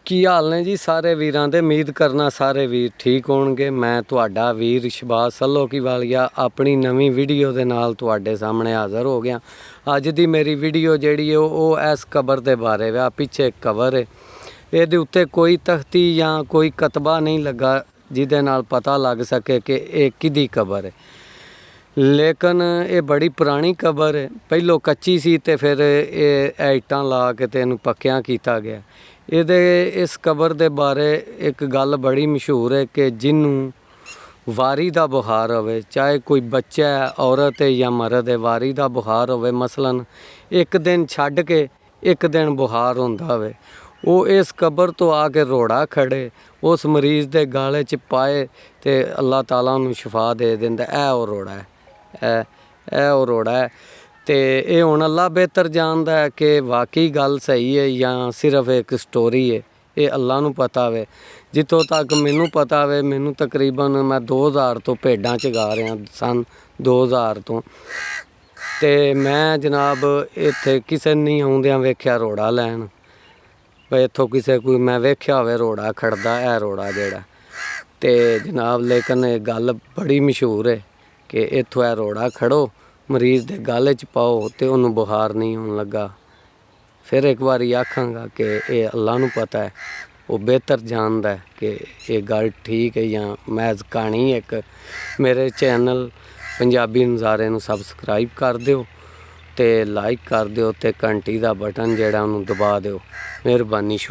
ਕੀ ਹਾਲ ਨੇ ਜੀ ਸਾਰੇ ਵੀਰਾਂ ਦੇ। ਉਮੀਦ ਕਰਨਾ ਸਾਰੇ ਵੀਰ ਠੀਕ ਹੋਣਗੇ। ਮੈਂ ਤੁਹਾਡਾ ਵੀਰ ਸ਼ਬਾਜ਼ ਸੱਲੋਕੀ ਵਾਲੀਆ ਆਪਣੀ ਨਵੀਂ ਵੀਡੀਓ ਦੇ ਨਾਲ ਤੁਹਾਡੇ ਸਾਹਮਣੇ ਹਾਜ਼ਰ ਹੋ ਗਿਆ। ਅੱਜ ਦੀ ਮੇਰੀ ਵੀਡੀਓ ਜਿਹੜੀ ਹੈ ਉਹ ਇਸ ਕਬਰ ਦੇ ਬਾਰੇ ਵਾ। ਪਿੱਛੇ ਇੱਕ ਕਬਰ ਹੈ, ਇਹਦੇ ਉੱਤੇ ਕੋਈ ਤਖਤੀ ਜਾਂ ਕੋਈ ਕਤਬਾ ਨਹੀਂ ਲੱਗਾ ਜਿਹਦੇ ਨਾਲ ਪਤਾ ਲੱਗ ਸਕੇ ਕਿ ਇਹ ਕਿਹਦੀ ਕਬਰ ਹੈ। ਲੇਕਿਨ ਇਹ ਬੜੀ ਪੁਰਾਣੀ ਕਬਰ ਹੈ, ਪਹਿਲੋਂ ਕੱਚੀ ਸੀ ਤੇ ਫਿਰ ਇਹ ਇੱਟਾਂ ਲਾ ਕੇ ਤੇ ਇਹਨੂੰ ਪੱਕਿਆਂ ਕੀਤਾ ਗਿਆ। ਇਸ ਕਬਰ ਦੇ ਬਾਰੇ ਇੱਕ ਗੱਲ ਬੜੀ ਮਸ਼ਹੂਰ ਹੈ ਕਿ ਜਿਹਨੂੰ ਵਾਰੀ ਦਾ ਬੁਖਾਰ ਹੋਵੇ, ਚਾਹੇ ਕੋਈ ਬੱਚਾ ਹੈ, ਔਰਤ ਹੈ ਜਾਂ ਮਰਦ ਹੈ, ਵਾਰੀ ਦਾ ਬੁਖਾਰ ਹੋਵੇ, ਮਸਲਨ ਇੱਕ ਦਿਨ ਛੱਡ ਕੇ ਇੱਕ ਦਿਨ ਬੁਖਾਰ ਹੁੰਦਾ ਹੋਵੇ, ਉਹ ਇਸ ਕਬਰ ਤੋਂ ਆ ਕੇ ਰੋੜਾ ਖੜੇ ਉਸ ਮਰੀਜ਼ ਦੇ ਗਾਲੇ 'ਚ ਪਾਏ ਤੇ ਅੱਲਾਹ ਤਾਲਾ ਉਹਨੂੰ ਸ਼ਿਫਾ ਦੇ ਦਿੰਦਾ। ਇਹ ਉਹ ਰੋੜਾ ਹੈ, ਇਹ ਉਹ ਰੋੜਾ ਹੈ। ਤੇ ਇਹ ਹੁਣ ਅੱਲਾ ਬਿਹਤਰ ਜਾਣਦਾ ਹੈ ਕਿ ਵਾਕਈ ਗੱਲ ਸਹੀ ਹੈ ਜਾਂ ਸਿਰਫ ਇੱਕ ਸਟੋਰੀ ਹੈ। ਇਹ ਅੱਲਾ ਨੂੰ ਪਤਾ ਵੇ। ਜਿੱਥੋਂ ਤੱਕ ਮੈਨੂੰ ਪਤਾ ਵੇ, ਮੈਨੂੰ ਤਕਰੀਬਨ ਮੈਂ 2000 ਤੋਂ ਭੇਡਾਂ ਚਗਾ ਰਿਹਾ, ਸਨ 2000 ਤੋਂ। ਤੇ ਮੈਂ ਜਨਾਬ ਇੱਥੇ ਕਿਸੇ ਨਹੀਂ ਆਉਂਦਿਆਂ ਵੇਖਿਆ ਰੋੜਾ ਲੈਣ, ਬਈ ਇੱਥੋਂ ਕਿਸੇ ਕੋਈ ਮੈਂ ਵੇਖਿਆ ਹੋਵੇ ਰੋੜਾ ਖੜਦਾ, ਇਹ ਰੋੜਾ ਜਿਹੜਾ। ਤੇ ਜਨਾਬ ਲੇਕਿਨ ਇਹ ਗੱਲ ਬੜੀ ਮਸ਼ਹੂਰ ਹੈ ਕਿ ਇੱਥੋਂ ਇਹ ਰੋੜਾ ਖੜੋ, ਮਰੀਜ਼ ਦੇ ਗਾਲੇ 'ਚ ਪਾਓ ਤੇ ਉਹਨੂੰ ਬੁਖਾਰ ਨਹੀਂ ਹੋਣ ਲੱਗਾ। ਫਿਰ ਇੱਕ ਵਾਰੀ ਆਖਾਂਗਾ ਕਿ ਇਹ ਅੱਲਾ ਨੂੰ ਪਤਾ ਹੈ, ਉਹ ਬਿਹਤਰ ਜਾਣਦਾ ਕਿ ਇਹ ਗੱਲ ਠੀਕ ਹੈ ਜਾਂ ਮਹਿਜ਼ ਕਹਾਣੀ। ਇੱਕ ਮੇਰੇ ਚੈਨਲ ਪੰਜਾਬੀ ਨਜ਼ਾਰੇ ਨੂੰ ਸਬਸਕ੍ਰਾਈਬ ਕਰ ਦਿਓ ਤੇ ਲਾਈਕ ਕਰ ਦਿਓ ਤੇ ਘੰਟੀ ਦਾ ਬਟਨ ਜਿਹੜਾ ਉਹਨੂੰ ਦਬਾ ਦਿਓ। ਮਿਹਰਬਾਨੀ।